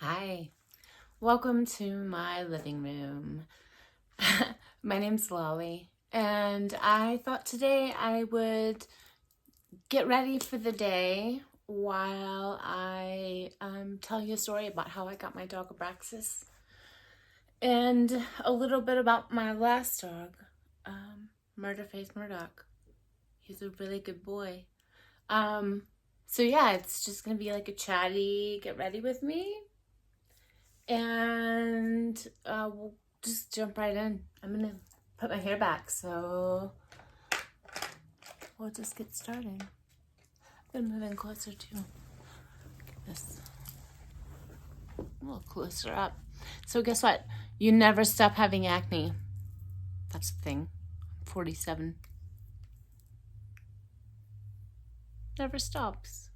Hi, welcome to my living room. My name's Lolly, and I thought today I would get ready for the day while I tell you a story about how I got my dog Abraxas and a little bit about my last dog, Murderface Murdoch. He's a really good boy. So yeah, it's just gonna be like a chatty, get ready with me. And we'll just jump right in. I'm gonna put my hair back, so we'll just get started. I'm gonna move in closer to get this a little closer up. So guess what? You never stop having acne. That's the thing. I'm 47. Never stops.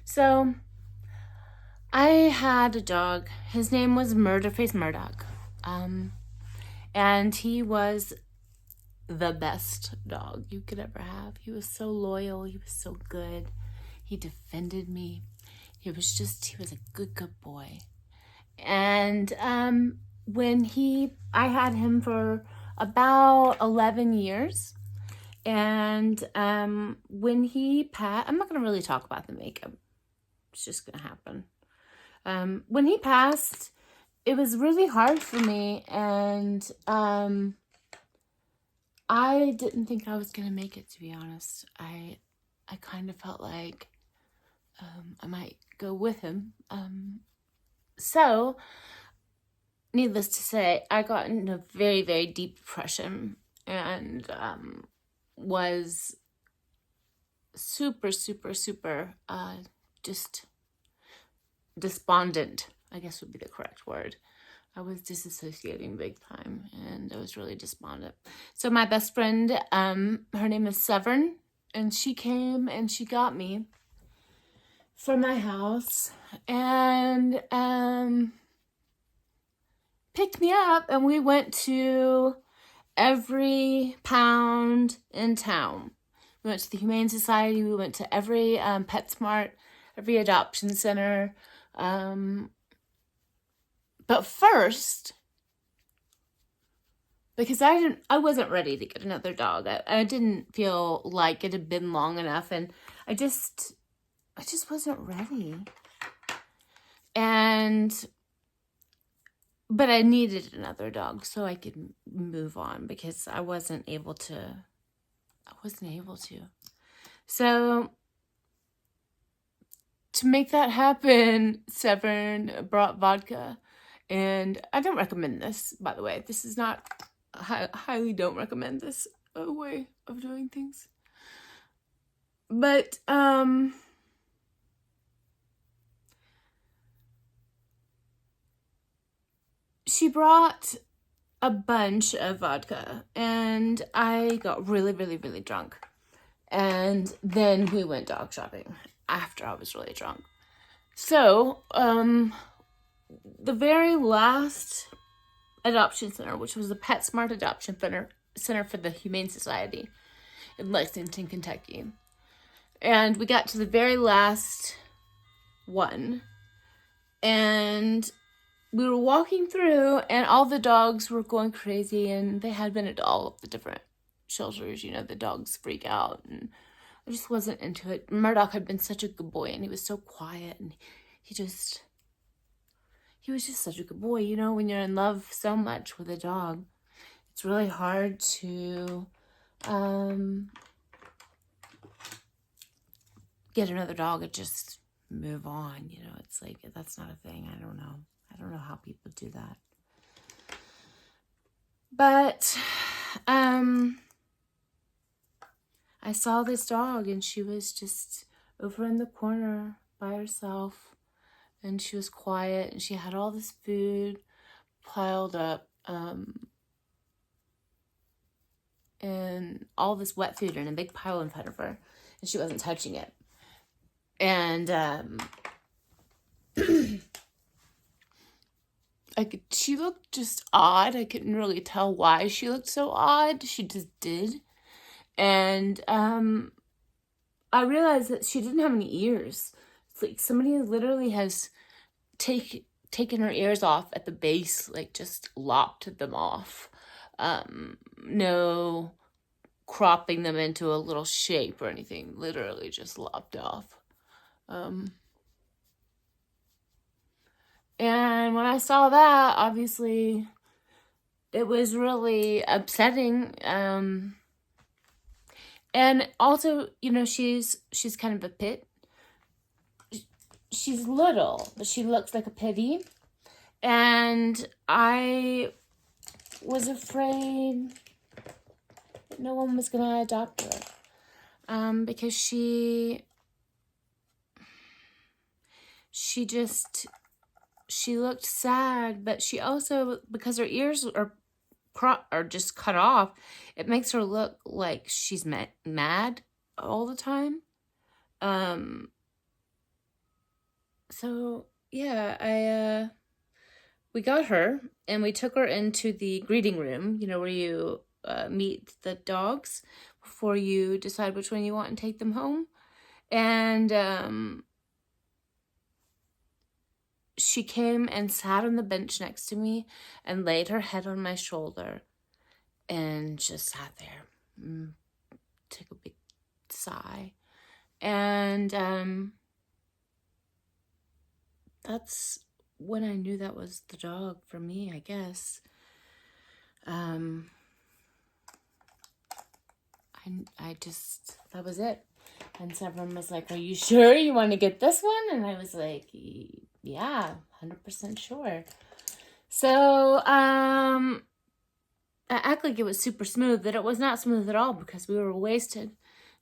So I had a dog. His name was Murderface Murdoch. And he was the best dog you could ever have. He was so loyal. He was so good. He defended me. He was a good boy. And I had him for about 11 years. And when he passed, I'm not going to really talk about the makeup. It's just going to happen. When he passed, it was really hard for me. And I didn't think I was going to make it, to be honest. I kind of felt like I might go with him. So, needless to say, I got into a very, very deep depression and was super, just despondent, I guess would be the correct word. I was disassociating big time, and I was really despondent. So my best friend, her name is Severn, and she came and she got me from my house and picked me up, and we went to every pound in town. We went to the Humane Society. We went to every PetSmart, every adoption center. But first, because I wasn't ready to get another dog. I didn't feel like it had been long enough, and I just wasn't ready. But I needed another dog so I could move on because I wasn't able to. So to make that happen, Severn brought vodka. And I don't recommend this, by the way. This is not, highly don't recommend this way of doing things. But, she brought a bunch of vodka, and I got really, really, really drunk. And then we went dog shopping after I was really drunk. So, the very last adoption center, which was the PetSmart Adoption Center for the Humane Society in Lexington, Kentucky. And we got to the very last one. And we were walking through, and all the dogs were going crazy, and they had been at all of the different shelters. You know, the dogs freak out, and I just wasn't into it. Murdoch had been such a good boy, and he was so quiet, and he was just such a good boy. You know, when you're in love so much with a dog, it's really hard to get another dog and just move on. You know, it's like, that's not a thing. I don't know how people do that. But I saw this dog, and she was just over in the corner by herself. And she was quiet, and she had all this food piled up, and all this wet food in a big pile in front of her, and she wasn't touching it. And she looked just odd. I couldn't really tell why she looked so odd. She just did. And I realized that she didn't have any ears. It's like somebody literally has taken her ears off at the base, like just lopped them off. No cropping them into a little shape or anything, literally just lopped off. And when I saw that, obviously it was really upsetting. And also, you know, she's kind of a pit. She's little, but she looks like a pitty. And I was afraid that no one was gonna adopt her. Because she looked sad, but she also, because her ears are just cut off, it makes her look like she's mad all the time. So yeah, we got her and we took her into the greeting room, you know, where you meet the dogs before you decide which one you want and take them home. And she came and sat on the bench next to me and laid her head on my shoulder and just sat there, took a big sigh. And that's when I knew that was the dog for me, I guess. I just, that was it. And someone was like, are you sure you want to get this one? And I was like, yeah, 100% sure. So, I act like it was super smooth, but it was not smooth at all because we were wasted.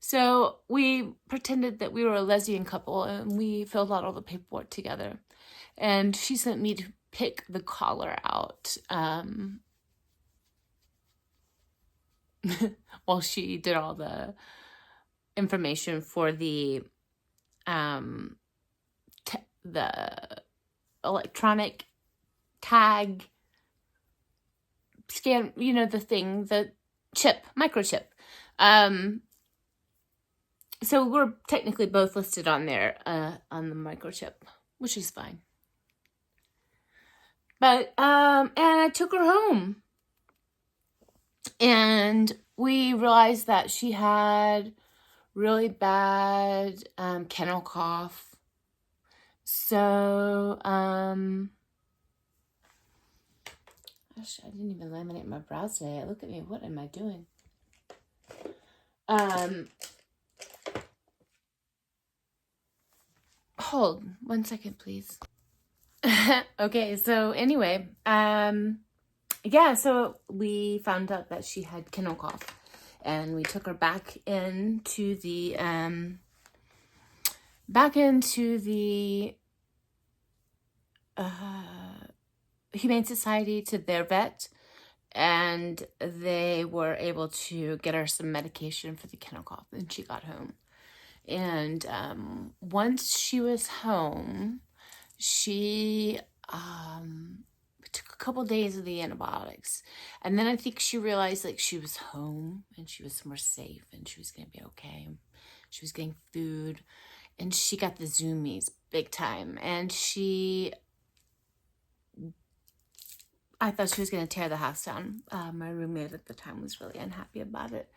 So we pretended that we were a lesbian couple and we filled out all the paperwork together. And she sent me to pick the collar out while she did all the information for the electronic tag scan, you know, the thing, the chip, microchip. So we're technically both listed on there, on the microchip, which is fine. But, and I took her home. And we realized that she had really bad kennel cough. So, gosh, I didn't even laminate my brows today. Look at me. What am I doing? Hold 1 second, please. Okay, so anyway, yeah, so we found out that she had kennel cough, and we took her back into the Humane Society, to their vet, and they were able to get her some medication for the kennel cough, and she got home. And once she was home, she took a couple days of the antibiotics, and then I think she realized like she was home and she was somewhere safe and she was gonna be okay. She was getting food, and she got the zoomies big time, and I thought she was gonna tear the house down. My roommate at the time was really unhappy about it.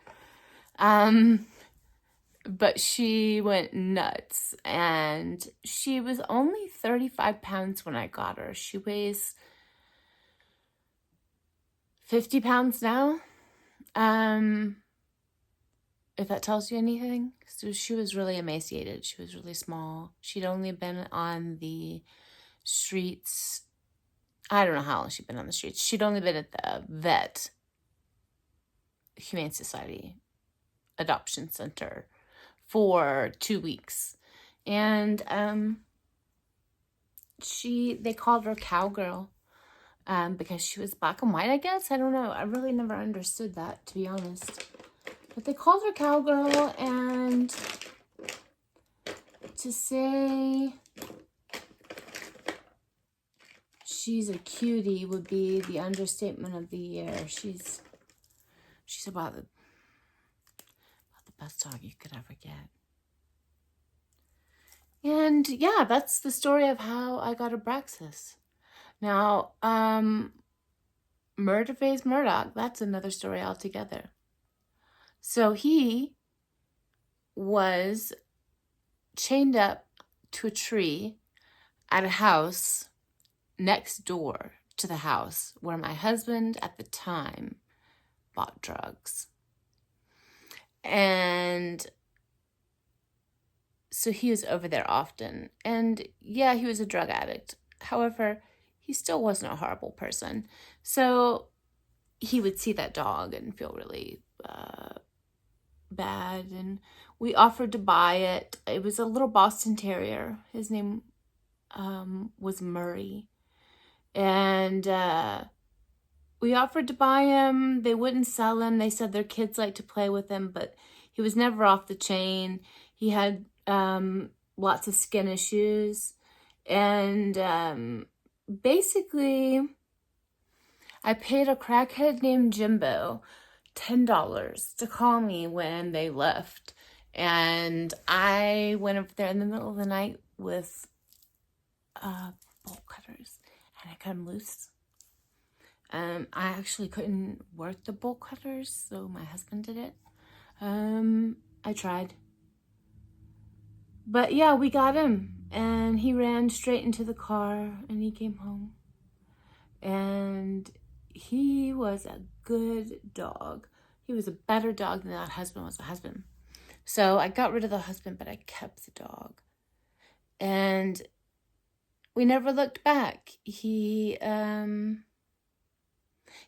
But she went nuts, and she was only 35 pounds when I got her. She weighs 50 pounds now. If that tells you anything. So she was really emaciated. She was really small. She'd only been on the streets. I don't know how long she'd been on the streets. She'd only been at the vet, Humane Society Adoption Center, for 2 weeks. And they called her Cowgirl because she was black and white, I guess. I don't know. I really never understood that, to be honest. But they called her Cowgirl, and to say she's a cutie would be the understatement of the year. She's about the best dog you could ever get. And yeah, that's the story of how I got Abraxas. Now, Murderface Murdoch, that's another story altogether. So he was chained up to a tree at a house next door to the house where my husband at the time bought drugs. And so he was over there often. And yeah, he was a drug addict. However, he still wasn't a horrible person. So he would see that dog and feel really bad. And we offered to buy it. It was a little Boston Terrier. His name was Murray. And we offered to buy him. They wouldn't sell him. They said their kids like to play with him, but he was never off the chain. He had lots of skin issues. And basically, I paid a crackhead named Jimbo $10 to call me when they left. And I went up there in the middle of the night with bolt cutters, and I cut them loose. I actually couldn't work the bolt cutters, so my husband did it. I tried. But yeah, we got him, and he ran straight into the car, and he came home. And he was a good dog. He was a better dog than that husband was a husband. So I got rid of the husband, but I kept the dog. And we never looked back. He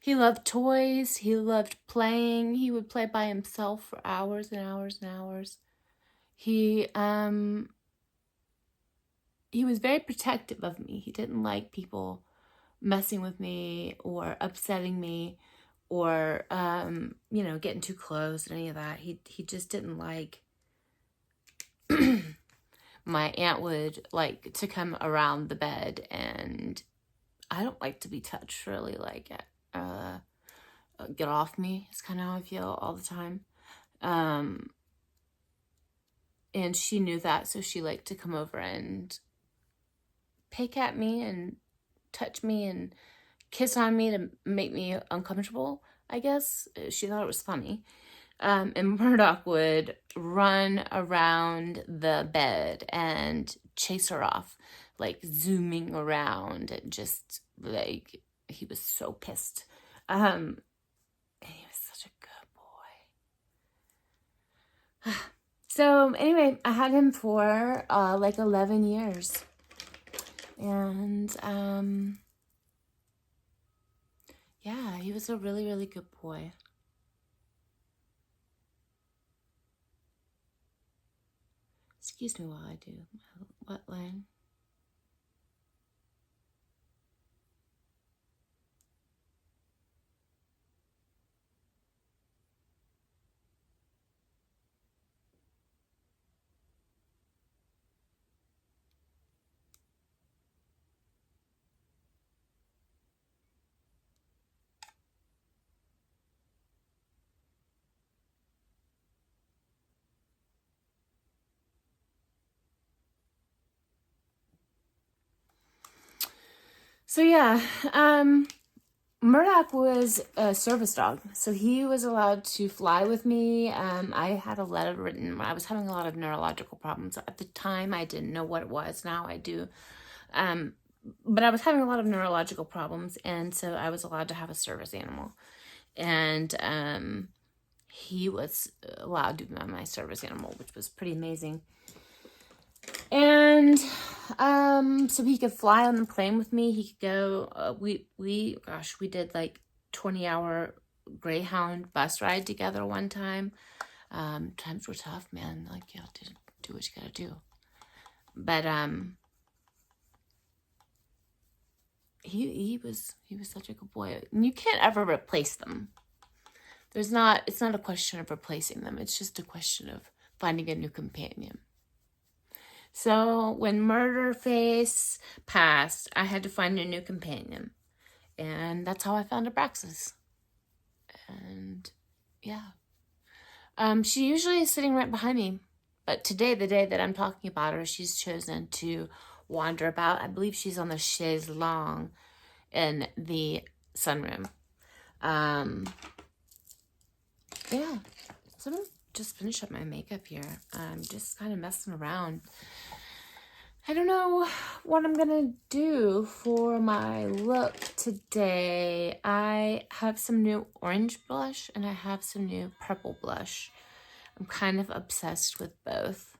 loved toys. He loved playing. He would play by himself for hours and hours and hours. He was very protective of me. He didn't like people messing with me or upsetting me or, getting too close and any of that. He just didn't like... My aunt would like to come around the bed, and I don't like to be touched, really. Like, get off me. It's kind of how I feel all the time. And she knew that, so she liked to come over and pick at me and touch me and kiss on me to make me uncomfortable, I guess. She thought it was funny. And Murdoch would run around the bed and chase her off, like zooming around, and just like, he was so pissed. And he was such a good boy. So anyway, I had him for like 11 years. And yeah, he was a really, really good boy. Excuse me while I do my wetline. So yeah, Murdoch was a service dog, so he was allowed to fly with me. I had a letter written. I was having a lot of neurological problems. At the time, I didn't know what it was. Now I do. But I was having a lot of neurological problems, and so I was allowed to have a service animal. And he was allowed to be my service animal, which was pretty amazing. And so he could fly on the plane with me. He could go, we did like 20-hour Greyhound bus ride together one time. Times were tough, man. Like, you have to do what you gotta do. But he was such a good boy. And you can't ever replace them. It's not a question of replacing them. It's just a question of finding a new companion. So when Murderface passed, I had to find a new companion. And that's how I found Abraxas. And yeah. She usually is sitting right behind me. But today, the day that I'm talking about her, she's chosen to wander about. I believe she's on the chaise longue. in the sunroom. Yeah, so I'm gonna just finish up my makeup here. I'm just kind of messing around. I don't know what I'm gonna do for my look today. I have some new orange blush and I have some new purple blush. I'm kind of obsessed with both.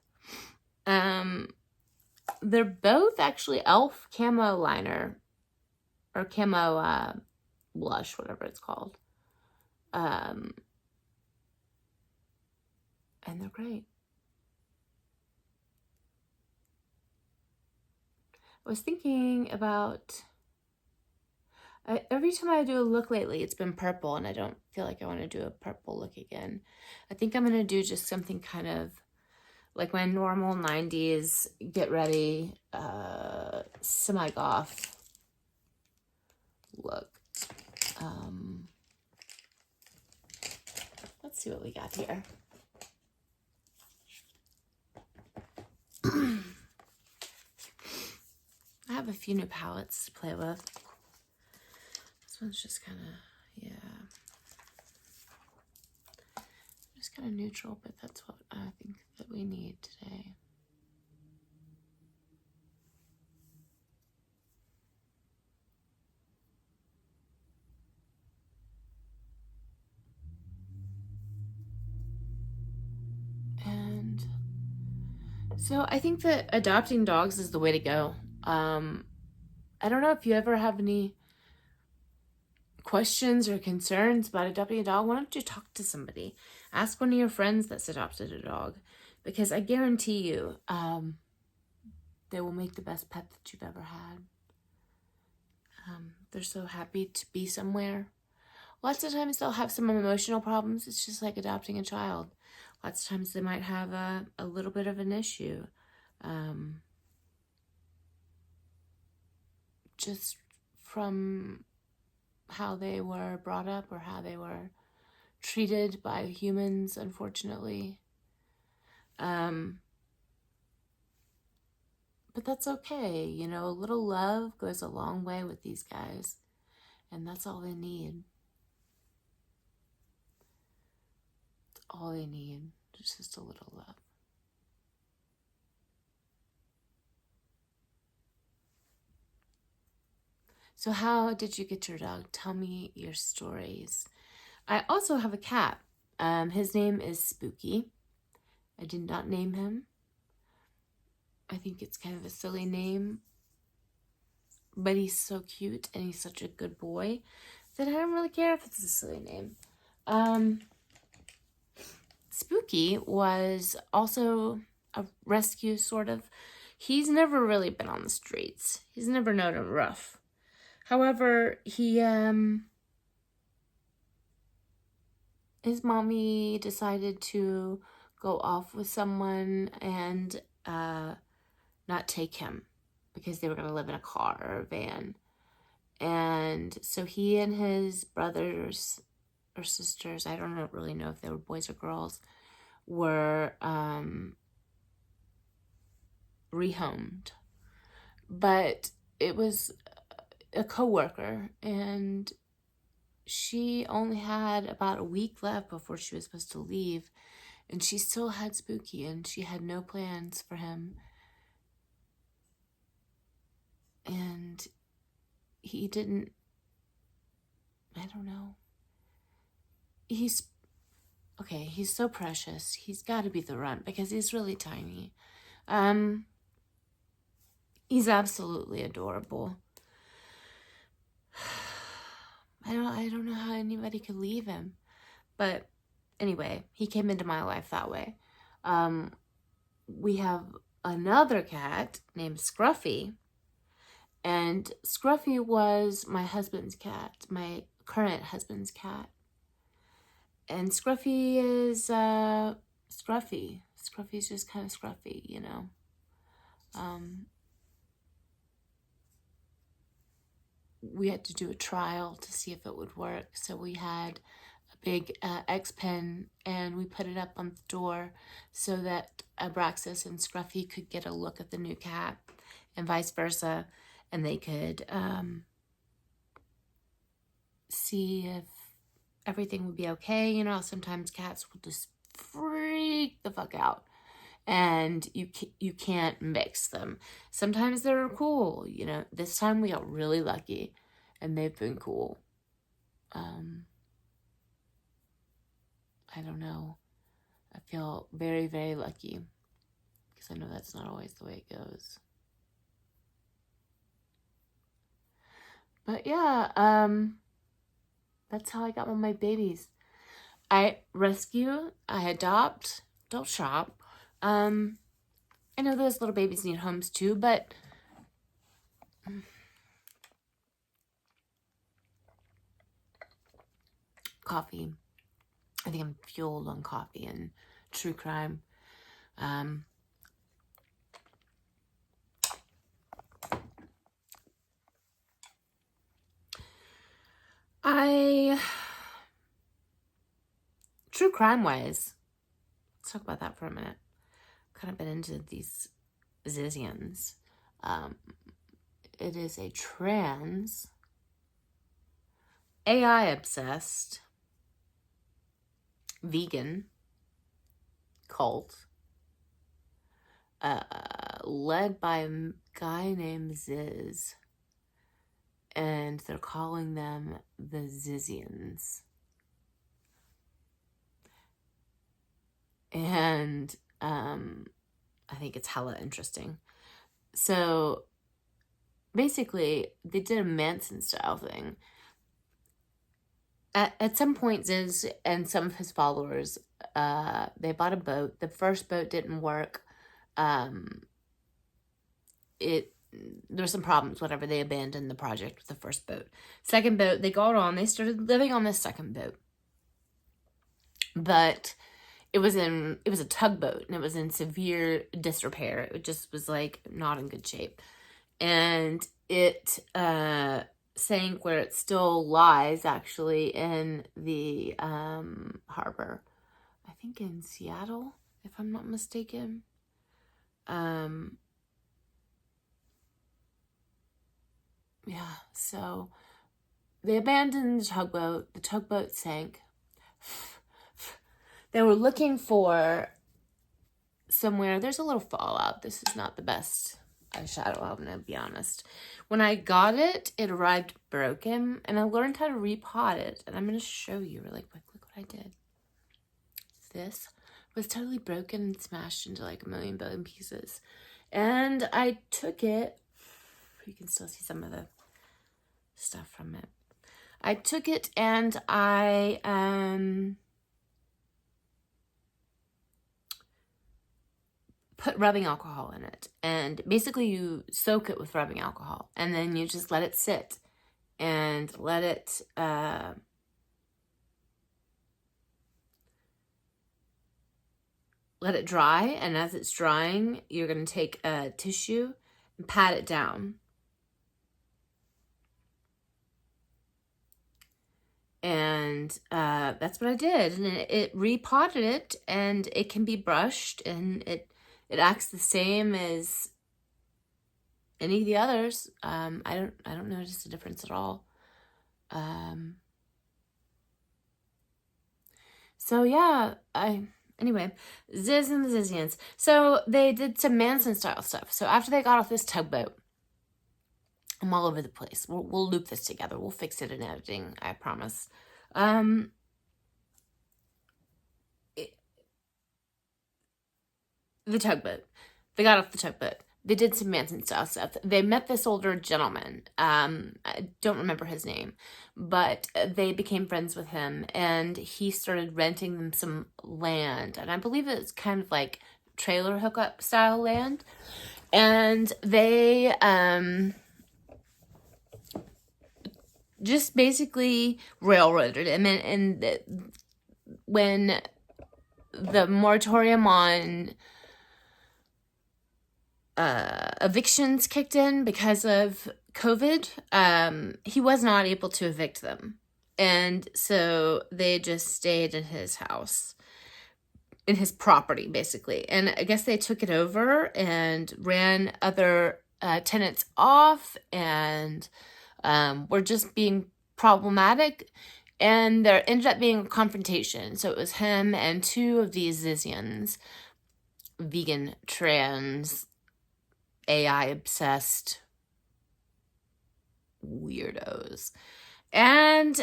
They're both actually e.l.f. camo liner or camo blush, whatever it's called. And they're great. I was thinking about, every time I do a look lately, it's been purple, and I don't feel like I want to do a purple look again. I think I'm going to do just something kind of like my normal 90s get ready, semi-goth look. Let's see what we got here. I have a few new palettes to play with. This one's just kind of, yeah, just kind of neutral, but that's what I think that we need today. And so I think that adopting dogs is the way to go. I don't know if you ever have any questions or concerns about adopting a dog. Why don't you talk to somebody? Ask one of your friends that's adopted a dog, because I guarantee you they will make the best pet that you've ever had. They're so happy to be somewhere. Lots of times they'll have some emotional problems. It's just like adopting a child. Lots of times they might have a little bit of an issue. Just from how they were brought up or how they were treated by humans, unfortunately. But that's okay. You know, a little love goes a long way with these guys. And that's all they need. That's all they need. Just a little love. So how did you get your dog? Tell me your stories. I also have a cat. His name is Spooky. I did not name him. I think it's kind of a silly name, but he's so cute and he's such a good boy that I don't really care if it's a silly name. Spooky was also a rescue, sort of. He's never really been on the streets. He's never known a rough. However, his mommy decided to go off with someone and not take him because they were going to live in a car or a van. And so he and his brothers or sisters, I don't really know if they were boys or girls, were rehomed. But it was a coworker, and she only had about a week left before she was supposed to leave, and she still had Spooky, and she had no plans for him. And he didn't, I don't know. He's so precious. He's got to be the runt because he's really tiny. He's absolutely adorable. I don't know how anybody could leave him. But anyway, he came into my life that way. We have another cat named Scruffy. And Scruffy was my husband's cat, my current husband's cat. And Scruffy is scruffy. Scruffy's just kind of scruffy, you know. We had to do a trial to see if it would work. So we had a big X pen and we put it up on the door so that Abraxas and Scruffy could get a look at the new cat and vice versa. And they could see if everything would be okay. You know, sometimes cats will just freak the fuck out, and you can't mix them. Sometimes they're cool. You know, this time we got really lucky, and they've been cool. I don't know. I feel very, very lucky, because I know that's not always the way it goes. But yeah, that's how I got all my babies. I rescue, I adopt, don't shop. I know those little babies need homes too, but coffee. I think I'm fueled on coffee and true crime. True crime wise, let's talk about that for a minute. Kind of been into these Zizians. It is a trans, AI obsessed, vegan cult led by a guy named Ziz, and they're calling them the Zizians. And I think it's hella interesting. So basically, they did a Manson style thing. At some point, Ziz and some of his followers, they bought a boat. The first boat didn't work. There were some problems, whatever. They abandoned the project with the first boat. Second boat, they got on. They started living on this second boat. But it was a tugboat, and it was in severe disrepair. It just was like not in good shape. And it sank where it still lies, actually, in the harbor. I think in Seattle, if I'm not mistaken. Yeah, so they abandoned the tugboat. The tugboat sank. They were looking for somewhere. There's a little fallout. This is not the best eyeshadow, I'm going to be honest. When I got it, it arrived broken, and I learned how to repot it. And I'm going to show you really quick. Look what I did. This was totally broken and smashed into like a million billion pieces. And I took it. You can still see some of the stuff from it. I took it and I put rubbing alcohol in it. And basically you soak it with rubbing alcohol. And then you just let it sit and let it dry. And as it's drying, you're going to take a tissue and pat it down. And that's what I did. And it repotted it, and it can be brushed, and it acts the same as any of the others. I don't notice a difference at all. So yeah, anyway, Ziz and the Zizians. So they did some Manson style stuff. So after they got off this tugboat, I'm all over the place. We'll loop this together. We'll fix it in editing, I promise. The tugboat. They got off the tugboat. They did some Manson style stuff. They met this older gentleman. I don't remember his name, but they became friends with him, and he started renting them some land. And I believe it's kind of like trailer hookup style land. And they just basically railroaded him. And when the moratorium on evictions kicked in because of COVID, he was not able to evict them. And so they just stayed in his house, in his property, basically. And I guess they took it over and ran other tenants off, and were just being problematic, and there ended up being a confrontation. So it was him and two of these Zizians, vegan, trans, AI obsessed weirdos. And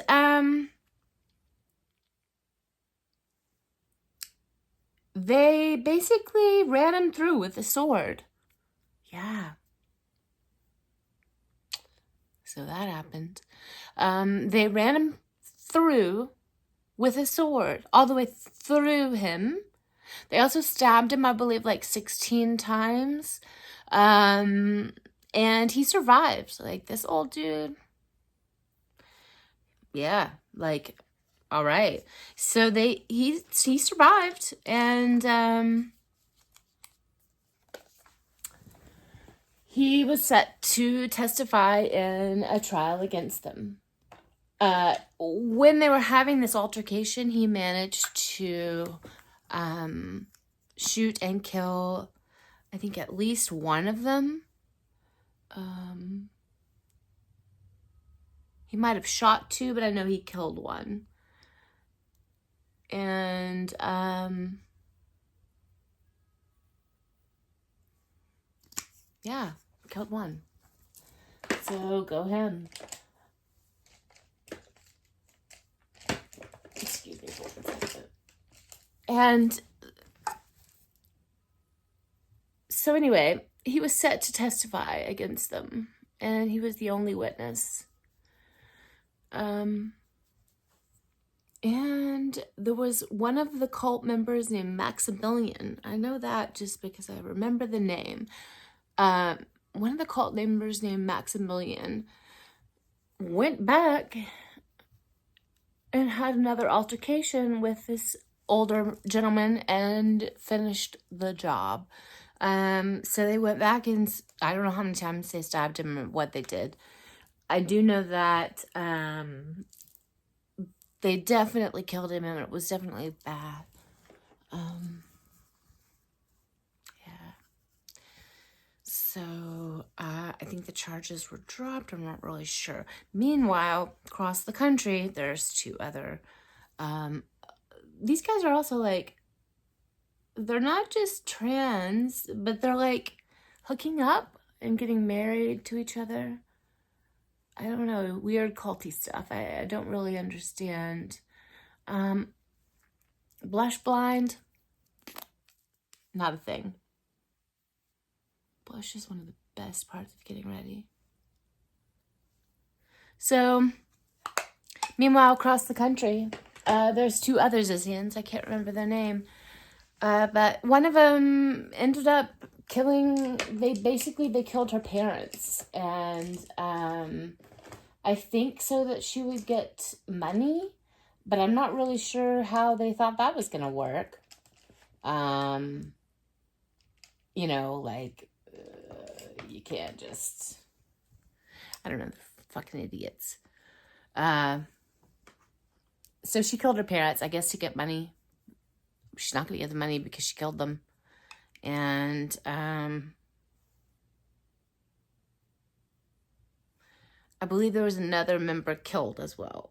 they basically ran him through with a sword. Yeah. So that happened. They ran him through with a sword, all the way through him. They also stabbed him, I believe, like 16 times. And he survived. Like, this old dude. Yeah, like, all right. So he survived, and he was set to testify in a trial against them. When they were having this altercation, he managed to shoot and kill, I think, at least one of them. He might have shot two, but I know he killed one. And yeah, killed one. So go him. Excuse me for 1 second. And so anyway, he was set to testify against them, and he was the only witness. And there was one of the cult members named Maximilian. I know that just because I remember the name. One of the cult members named Maximilian went back and had another altercation with this older gentleman and finished the job. So they went back, and I don't know how many times they stabbed him or what they did. I do know that they definitely killed him, and it was definitely bad. Yeah. So I think the charges were dropped. I'm not really sure. Meanwhile, across the country, there's two other. These guys are also like, they're not just trans, but they're like hooking up and getting married to each other. I don't know, weird culty stuff. I don't really understand. Blush blind, not a thing. Blush is one of the best parts of getting ready. So, meanwhile, across the country, there's two other Zizians. I can't remember their name. But one of them ended up killing, they killed her parents. And I think so that she would get money, but I'm not really sure how they thought that was going to work. You know, like, you can't just, I don't know, they're fucking idiots. So she killed her parents, I guess, to get money. She's not going to get the money because she killed them. And I believe there was another member killed as well.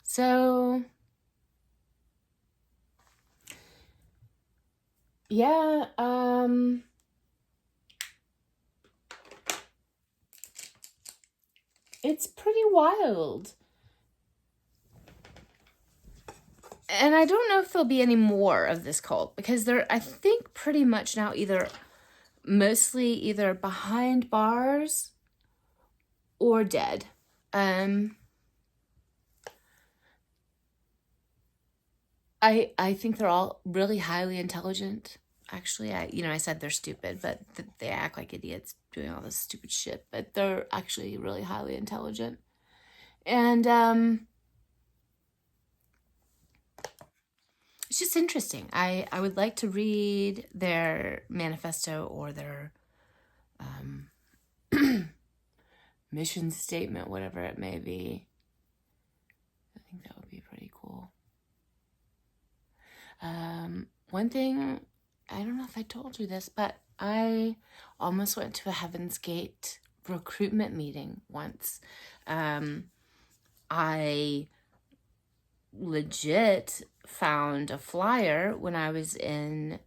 So, yeah, it's pretty wild. And I don't know if there'll be any more of this cult, because they're, I think, pretty much now mostly either behind bars or dead. I think they're all really highly intelligent. Actually, I said they're stupid, but they act like idiots doing all this stupid shit. But they're actually really highly intelligent. And it's just interesting. I would like to read their manifesto or their mission statement, whatever it may be. I think that would be pretty cool. One thing, I don't know if I told you this, but I almost went to a Heaven's Gate recruitment meeting once. I legit found a flyer when I was in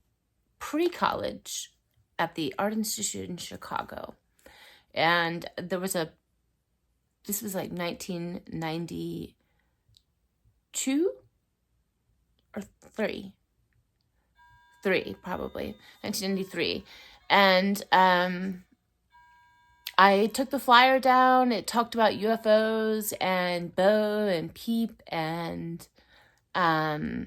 pre-college at the Art Institute in Chicago. And this was like 1992 or three, probably 1993. And I took the flyer down. It talked about UFOs and Bo and Peep, and I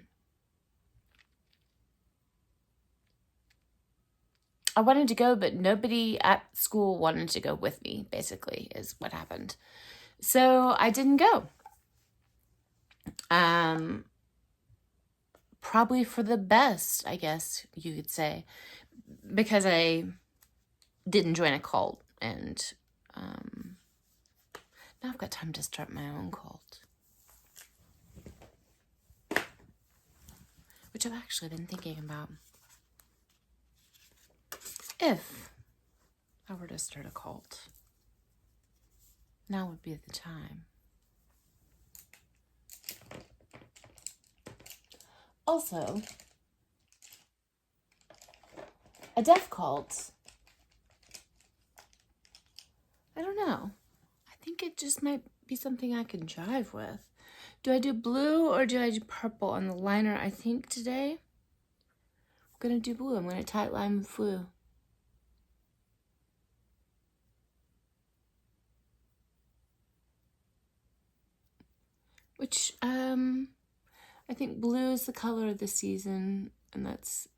wanted to go, but nobody at school wanted to go with me, basically, is what happened. So I didn't go. Probably for the best, I guess you could say, because I didn't join a cult, and now I've got time to start my own cult, which I've actually been thinking about. If I were to start a cult, now would be the time. Also, a death cult, I don't know. I think it just might be something I can jive with. Do I do blue or do I do purple on the liner? I think today I'm going to do blue. I'm going to tight line with blue. Which, I think blue is the color of the season, and that's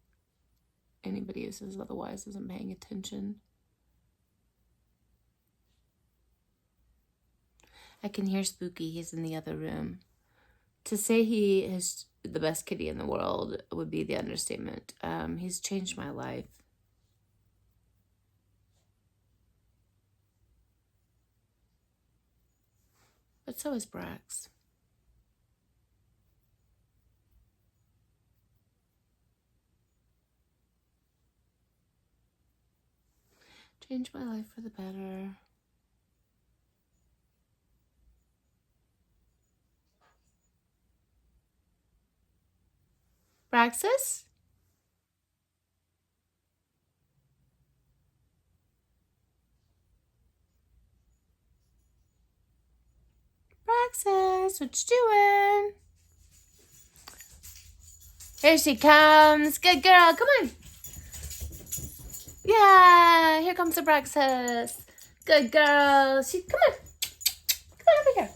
anybody who says otherwise isn't paying attention. I can hear Spooky. He's in the other room. To say he is the best kitty in the world would be the understatement. He's changed my life. But so is Brax. Changed my life for the better. Braxis? Braxis, what you doing? Here she comes. Good girl, come on. Yeah, here comes the Braxis. Good girl. Come on. Come on over here.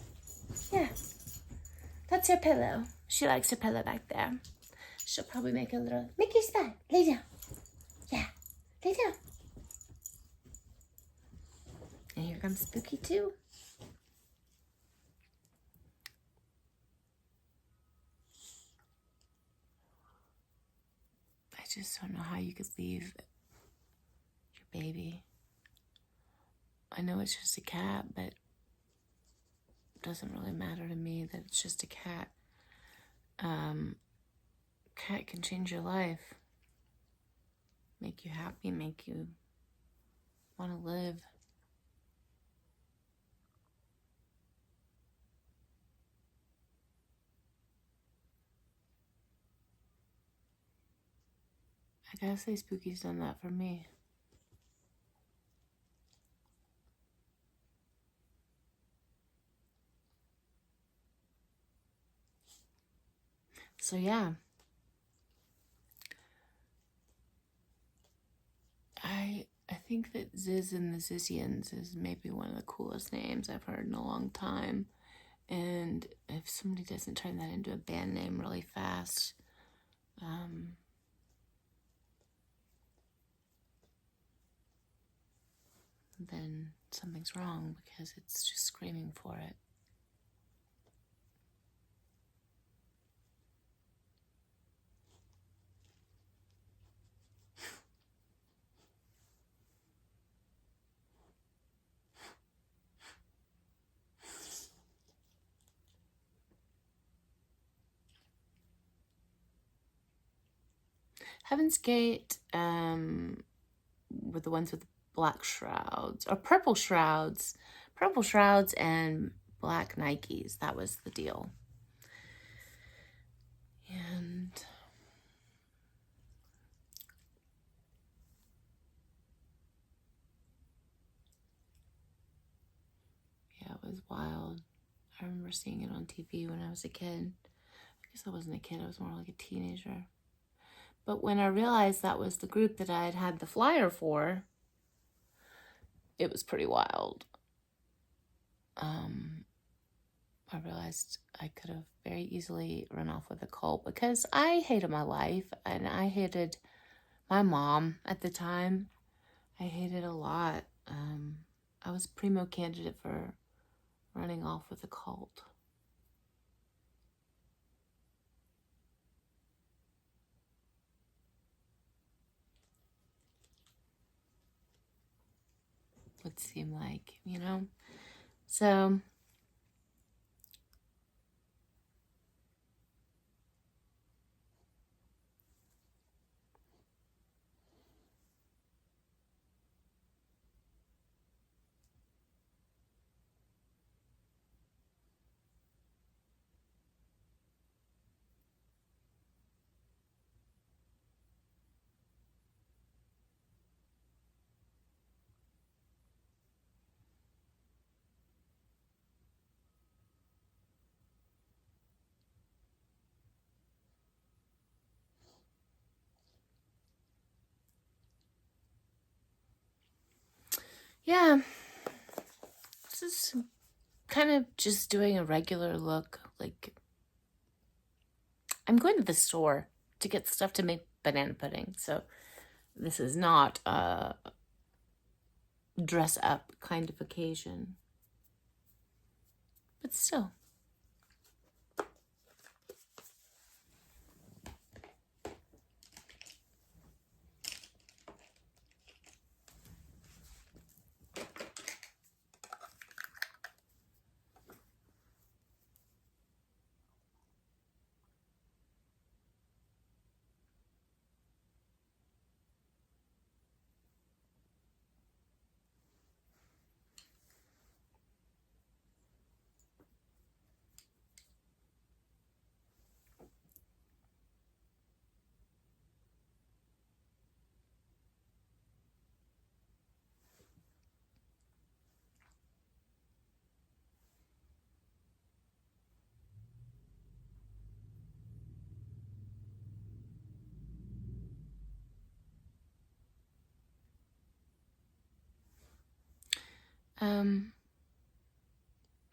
Yeah. That's her pillow. She likes her pillow back there. She'll probably make a little Mickey spot. Lay down. Yeah. Lay down. And here comes Spooky too. I just don't know how you could leave your baby. I know it's just a cat, but it doesn't really matter to me that it's just a cat. Cat can change your life. Make you happy, make you want to live. I gotta say, Spooky's done that for me. So yeah, I think that Ziz and the Zizians is maybe one of the coolest names I've heard in a long time. And if somebody doesn't turn that into a band name really fast, then something's wrong, because it's just screaming for it. Heaven's Gate were the ones with black shrouds, or purple shrouds. Purple shrouds and black Nikes. That was the deal. And yeah, it was wild. I remember seeing it on TV when I was a kid. I guess I wasn't a kid, I was more like a teenager. But when I realized that was the group that I had had the flyer for, it was pretty wild. I realized I could have very easily run off with a cult because I hated my life and I hated my mom at the time. I hated a lot. I was primo candidate for running off with a cult. Would seem like, you know? So yeah, this is kind of just doing a regular look. Like, I'm going to the store to get stuff to make banana pudding. So this is not a dress up kind of occasion. But still.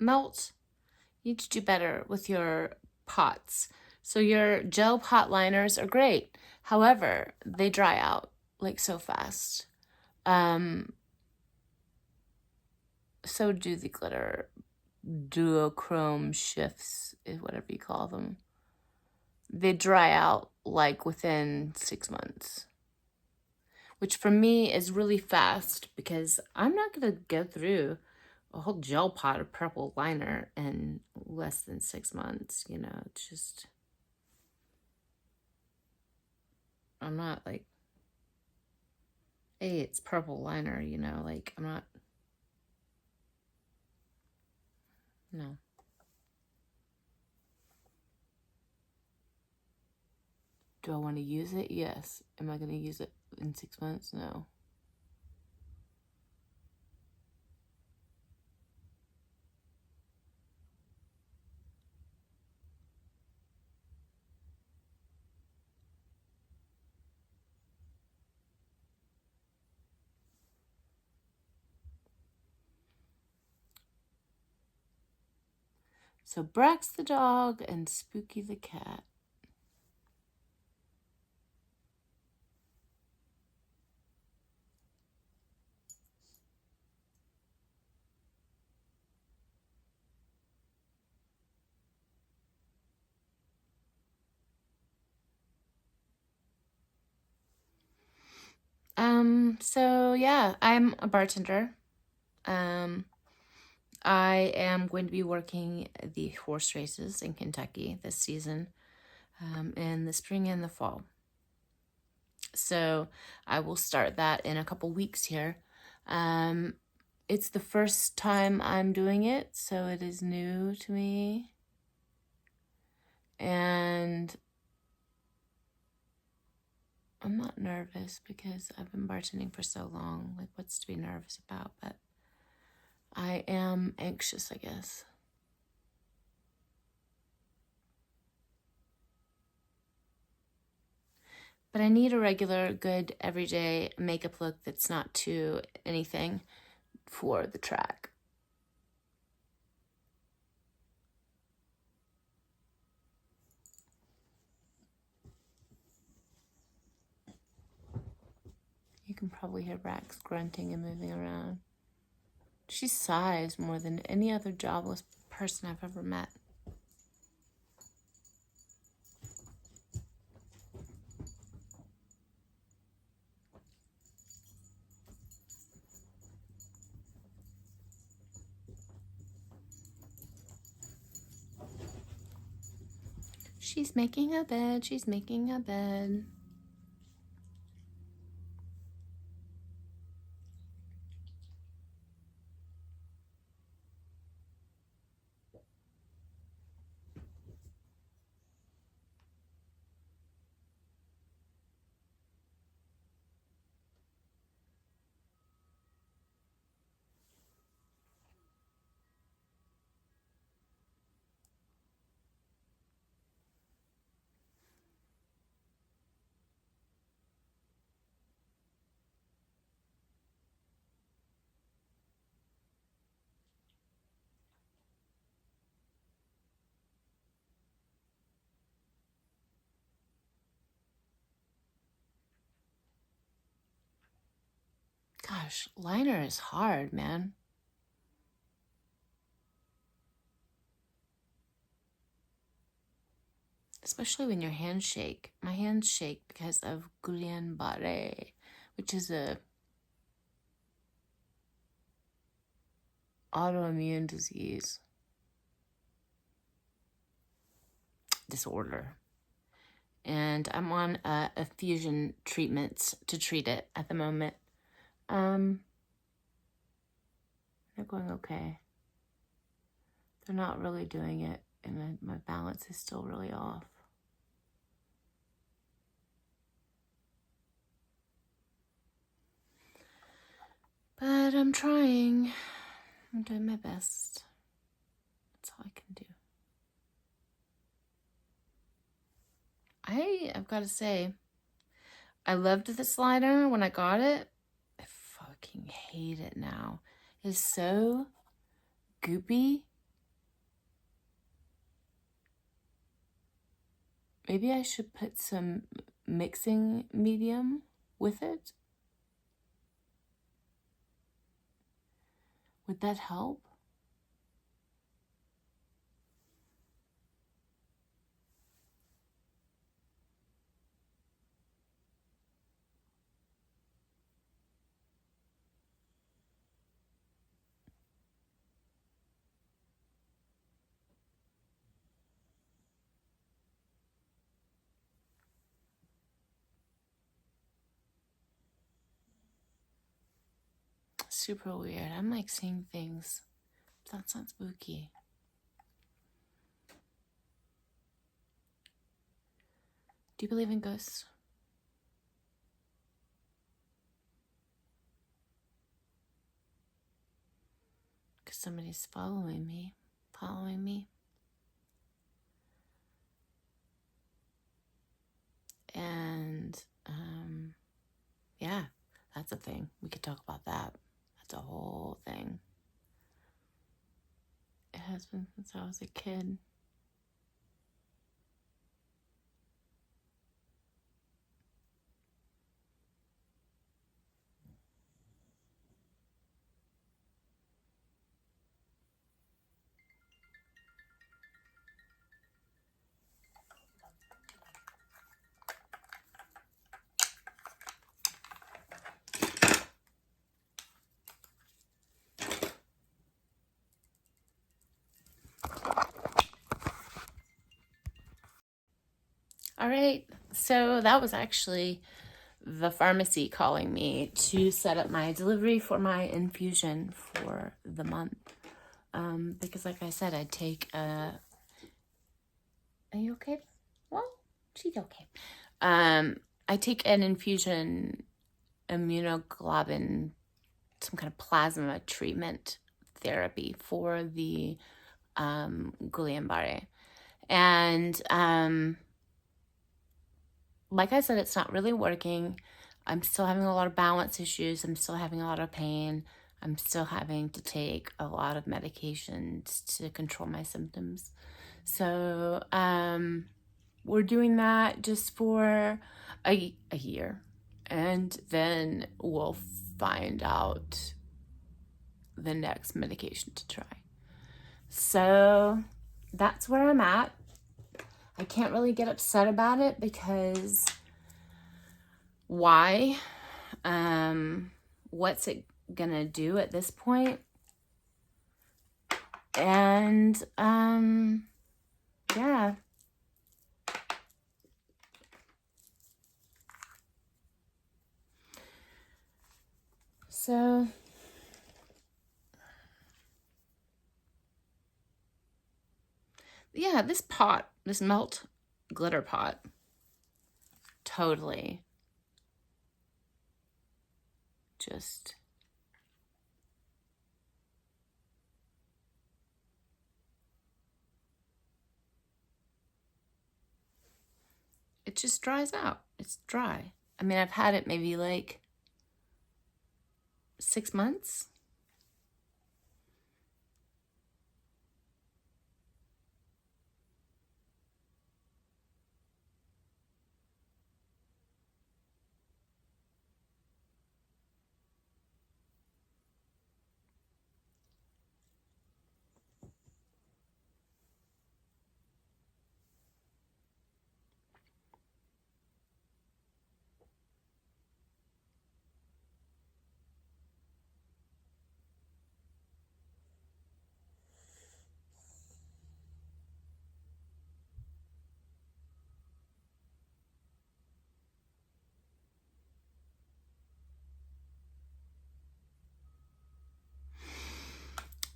Melt, you need to do better with your pots. So your gel pot liners are great. However, they dry out like so fast. So do the glitter duochrome shifts, is whatever you call them. They dry out like within 6 months, which for me is really fast because I'm not going to go through a whole gel pot of purple liner in less than 6 months. You know, it's just, I'm not like, hey, it's purple liner, you know, like I'm not, no. Do I want to use it? Yes. Am I going to use it in 6 months? No. So Brax the dog and Spooky the cat. So yeah, I'm a bartender. I am going to be working the horse races in Kentucky this season, in the spring and the fall. So I will start that in a couple weeks here. It's the first time I'm doing it, so it is new to me. And I'm not nervous because I've been bartending for so long. Like, what's to be nervous about? But I am anxious, I guess. But I need a regular, good, everyday makeup look that's not too anything for the track. You can probably hear Rax grunting and moving around. She sighs more than any other jobless person I've ever met. She's making a bed, she's making a bed. Gosh, liner is hard, man. Especially when your hands shake. My hands shake because of Guillain-Barré, which is a autoimmune disorder. And I'm on a fusion treatments to treat it at the moment. They're going okay. They're not really doing it, and my balance is still really off. But I'm trying. I'm doing my best. That's all I can do. I've got to say, I loved this liner when I got it. I fucking hate it now. It's so goopy. Maybe I should put some mixing medium with it. Would that help? Super weird. I'm like seeing things. That's not spooky. Do you believe in ghosts? Because somebody's following me. And, yeah, that's a thing. We could talk about that. That's a whole thing. It has been since I was a kid. All right, so that was actually the pharmacy calling me to set up my delivery for my infusion for the month. Because like I said, I'd take a... Are you okay? Well, she's okay. I take an infusion immunoglobulin, some kind of plasma treatment therapy for the Guillain-Barré. And like I said, it's not really working. I'm still having a lot of balance issues. I'm still having a lot of pain. I'm still having to take a lot of medications to control my symptoms. So we're doing that just for a year. And then we'll find out the next medication to try. So that's where I'm at. I can't really get upset about it because why? What's it gonna do at this point? And yeah. So yeah, this pot, this melt glitter pot, totally just it just dries out. It's dry. I mean, I've had it maybe like 6 months.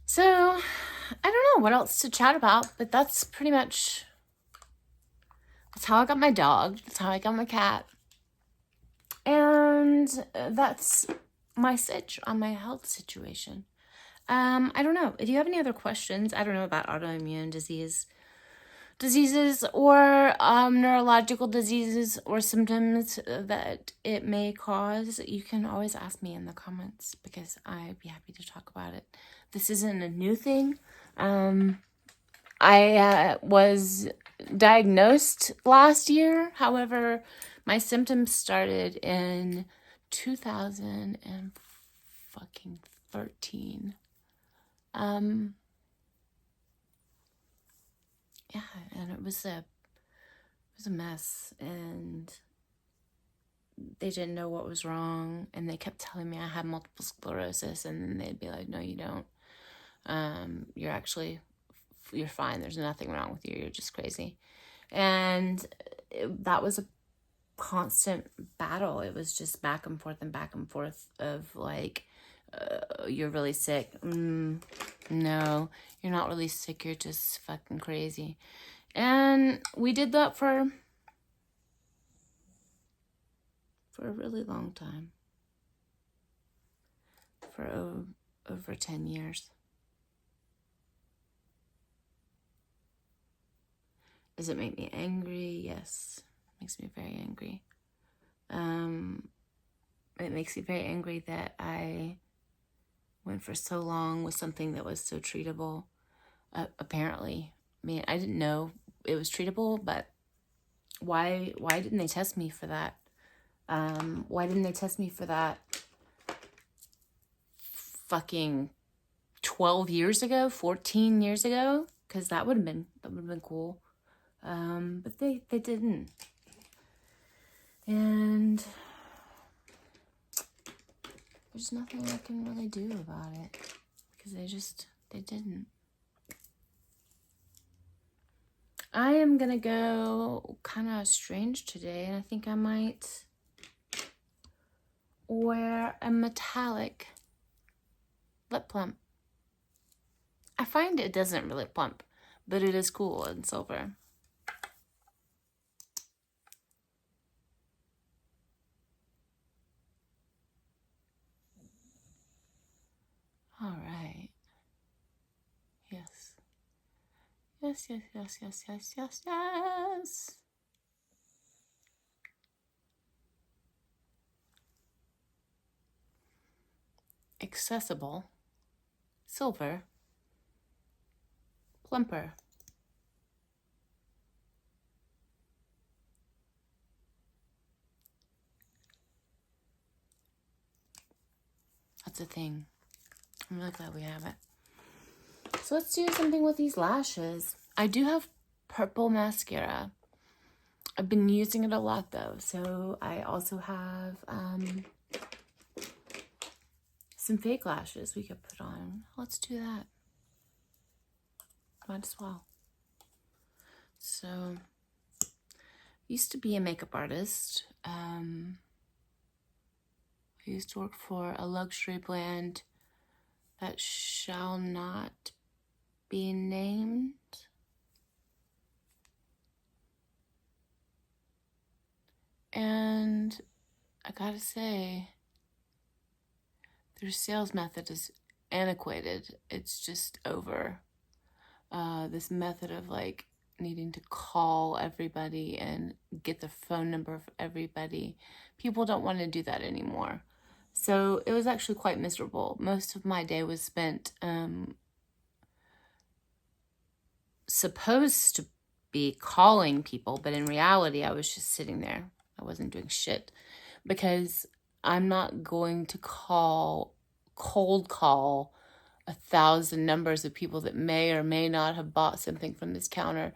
So, I don't know what else to chat about, but that's pretty much, that's how I got my dog. That's how I got my cat. And that's my sitch on my health situation. I don't know. Do you have any other questions? I don't know about autoimmune diseases or neurological diseases or symptoms that it may cause. You can always ask me in the comments because I'd be happy to talk about it. This isn't a new thing. I was diagnosed last year. However, my symptoms started in 2013. Yeah, and it was a mess, and they didn't know what was wrong, and they kept telling me I had multiple sclerosis, and then they'd be like, no, you don't. You're fine. There's nothing wrong with you. You're just crazy. And that was a constant battle. It was just back and forth of like, you're really sick. No, you're not really sick. You're just fucking crazy. And we did that for a really long time. For over 10 years. Does it make me angry? Yes. It makes me very angry. It makes me very angry that I went for so long with something that was so treatable. Apparently. I mean, I didn't know it was treatable, but why didn't they test me for that? Why didn't they test me for that fucking 12 years ago, 14 years ago? Because that would have been cool. But they didn't. And there's nothing I can really do about it. Because they didn't. I am gonna go kind of strange today, and I think I might wear a metallic lip plump. I find it doesn't really plump, but it is cool in silver. All right. Yes. Yes, yes, yes, yes, yes, yes, yes. Accessible. Silver. Plumper. That's a thing. I'm really glad we have it. So let's do something with these lashes. I do have purple mascara. I've been using it a lot though. So I also have some fake lashes we could put on. Let's do that. Might as well. So, used to be a makeup artist. I used to work for a luxury brand that shall not be named. And I gotta say, their sales method is antiquated. It's just over. This method of like needing to call everybody and get the phone number of everybody. People don't want to do that anymore. So it was actually quite miserable. Most of my day was spent supposed to be calling people, but in reality, I was just sitting there. I wasn't doing shit because I'm not going to cold call 1,000 numbers of people that may or may not have bought something from this counter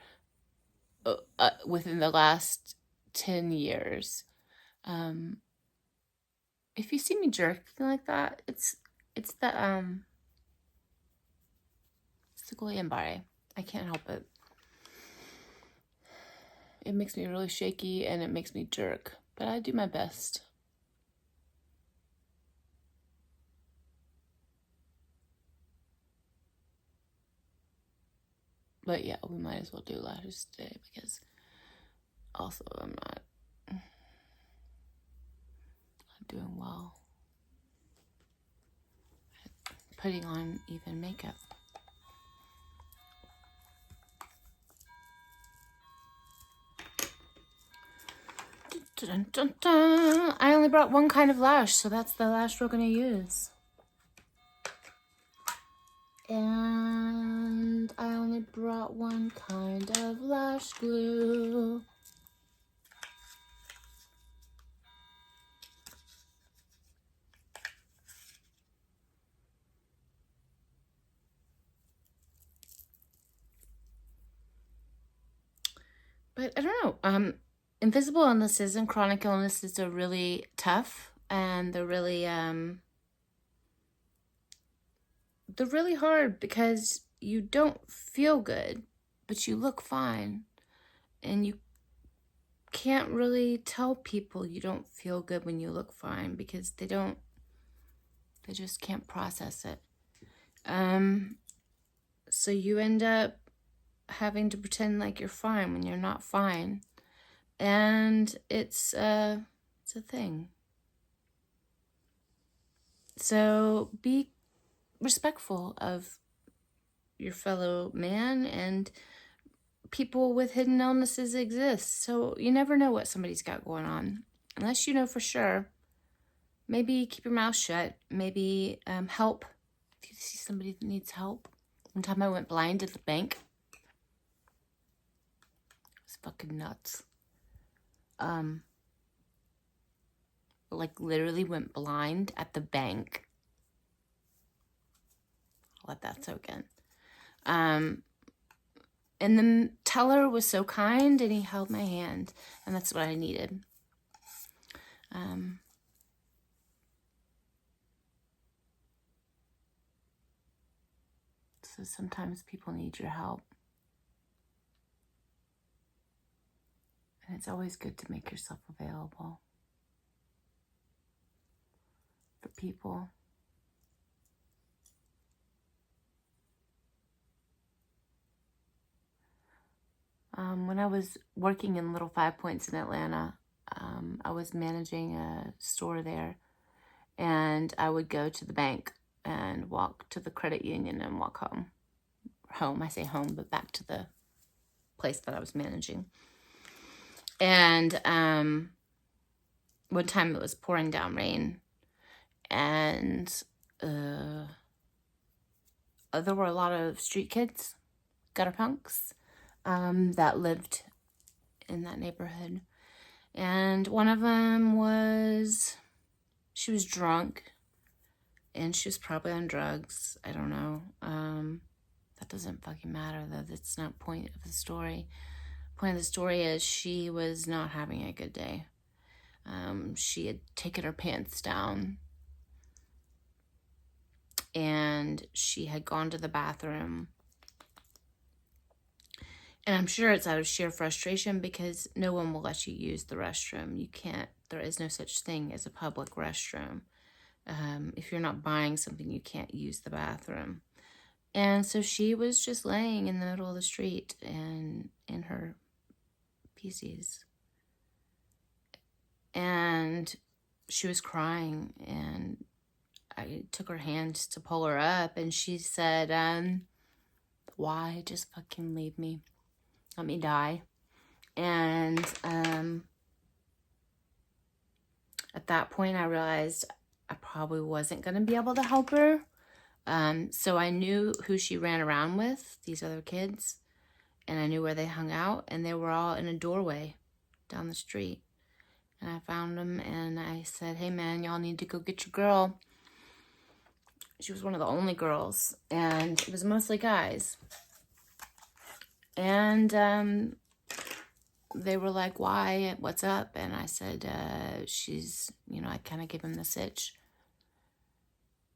within the last 10 years. If you see me jerking like that, it's the Guillain-Barré. I can't help it. It makes me really shaky and it makes me jerk, but I do my best. But yeah, we might as well do lashes today because also I'm not doing well at putting on even makeup. Dun, dun, dun. I only brought one kind of lash, so that's the lash we're gonna use. And I only brought one kind of lash glue. But I don't know. Invisible illnesses and chronic illnesses are really tough, and they're really hard because you don't feel good, but you look fine, and you can't really tell people you don't feel good when you look fine because they just can't process it. So you end up having to pretend like you're fine when you're not fine. And it's a thing. So be respectful of your fellow man, and people with hidden illnesses exist. So you never know what somebody's got going on. Unless you know for sure. Maybe keep your mouth shut. Maybe help. If you see somebody that needs help. One time I went blind at the bank. It was fucking nuts. Like literally went blind at the bank. I'll let that soak in. And the teller was so kind and he held my hand, and that's what I needed. So sometimes people need your help. And it's always good to make yourself available. for people. When I was working in Little Five Points in Atlanta, I was managing a store there, and I would go to the bank and walk to the credit union and walk home. I say home, but back to the place that I was managing. And one time it was pouring down rain, and there were a lot of street kids, gutter punks, that lived in that neighborhood. And one of them she was drunk, and she was probably on drugs. I don't know. That doesn't fucking matter, though. That's not the point of the story. The point of the story is she was not having a good day. She had taken her pants down, and she had gone to the bathroom. And I'm sure it's out of sheer frustration, because no one will let you use the restroom. You can't. There is no such thing as a public restroom. If you're not buying something, you can't use the bathroom. And so she was just laying in the middle of the street and in her PCs. And she was crying, and I took her hand to pull her up, and she said, why? Just fucking leave me. Let me die. And at that point, I realized I probably wasn't going to be able to help her. So I knew who she ran around with, these other kids, and I knew where they hung out, and they were all in a doorway down the street. And I found them, and I said, hey man, y'all need to go get your girl. She was one of the only girls, and it was mostly guys. And they were like, why? What's up? And I said, she's, I kind of gave him the sitch.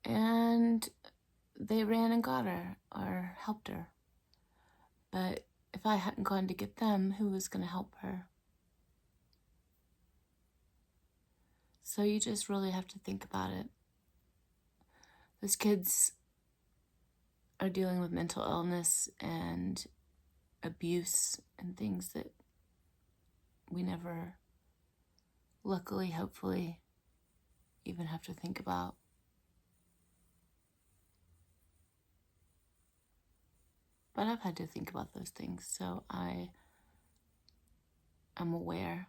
And they ran and got her, or helped her. But if I hadn't gone to get them, who was going to help her? So you just really have to think about it. Those kids are dealing with mental illness and abuse and things that we never, luckily, hopefully, even have to think about. But I've had to think about those things, so I'm aware.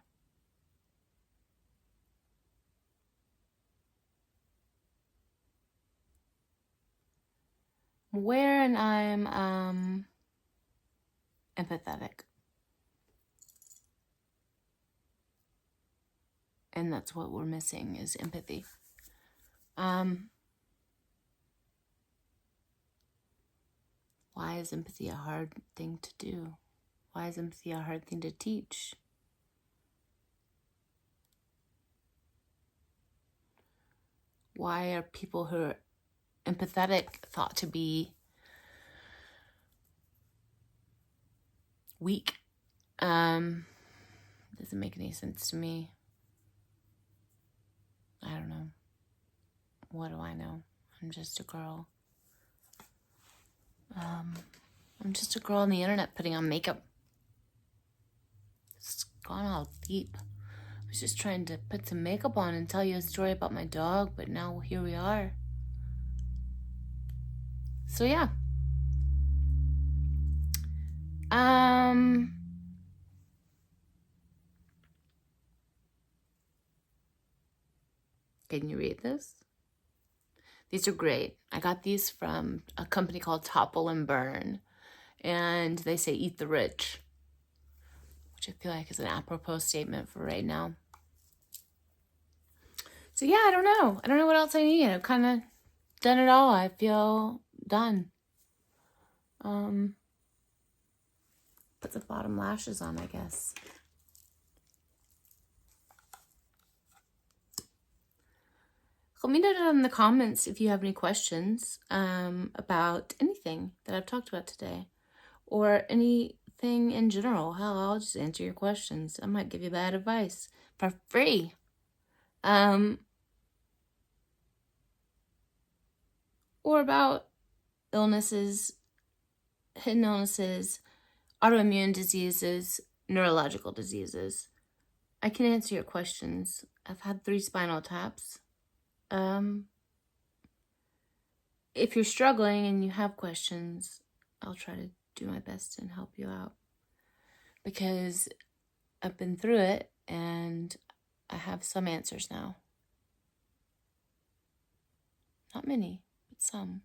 I'm aware, and I'm empathetic. And that's what we're missing, is empathy. Why is empathy a hard thing to do? Why is empathy a hard thing to teach? Why are people who are empathetic thought to be weak? Doesn't make any sense to me. I don't know. What do I know? I'm just a girl. I'm just a girl on the internet putting on makeup. It's gone all deep. I was just trying to put some makeup on and tell you a story about my dog, but now here we are. So yeah. Can you read this? These are great. I got these from a company called Topple and Burn, and they say eat the rich, which I feel like is an apropos statement for right now. So yeah, I don't know. I don't know what else I need. I've kind of done it all. I feel done. Put the bottom lashes on, I guess. Let me know down in the comments if you have any questions about anything that I've talked about today, or anything in general. Hell, I'll just answer your questions. I might give you bad advice for free. or about illnesses, hidden illnesses, autoimmune diseases, neurological diseases. I can answer your questions. I've had 3 spinal taps. If you're struggling and you have questions, I'll try to do my best and help you out, because I've been through it and I have some answers now. Not many, but some.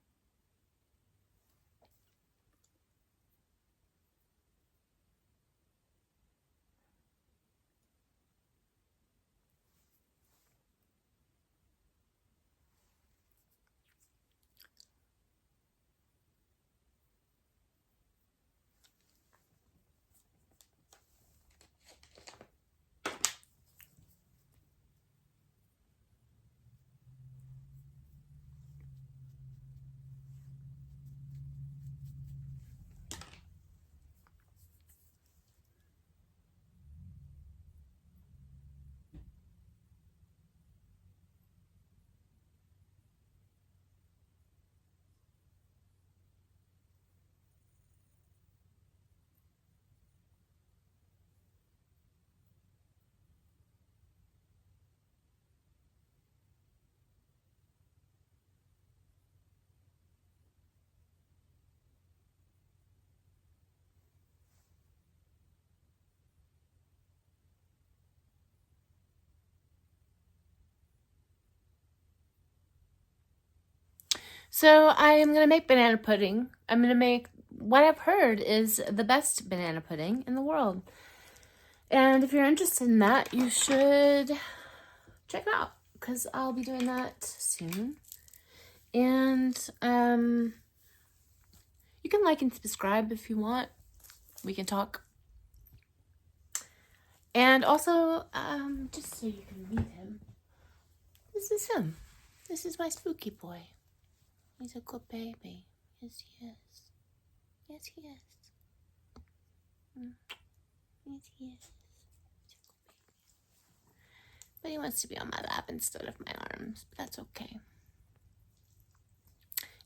So I am going to make banana pudding. I'm going to make what I've heard is the best banana pudding in the world. And if you're interested in that, you should check it out, because I'll be doing that soon. And you can like and subscribe if you want. We can talk. And also, just so you can meet him, this is him. This is my spooky boy. He's a good baby. Yes, he is. Yes, he is. Yes, he is. But he wants to be on my lap instead of my arms. But that's okay.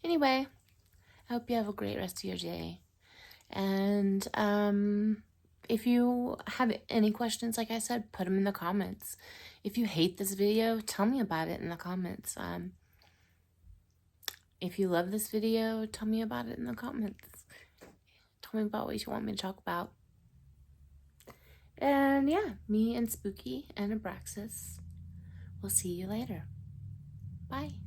Anyway, I hope you have a great rest of your day. And if you have any questions, like I said, put them in the comments. If you hate this video, tell me about it in the comments. If you love this video, tell me about it in the comments. Tell me about what you want me to talk about. And yeah, me and Spooky and Abraxas. We'll see you later. Bye.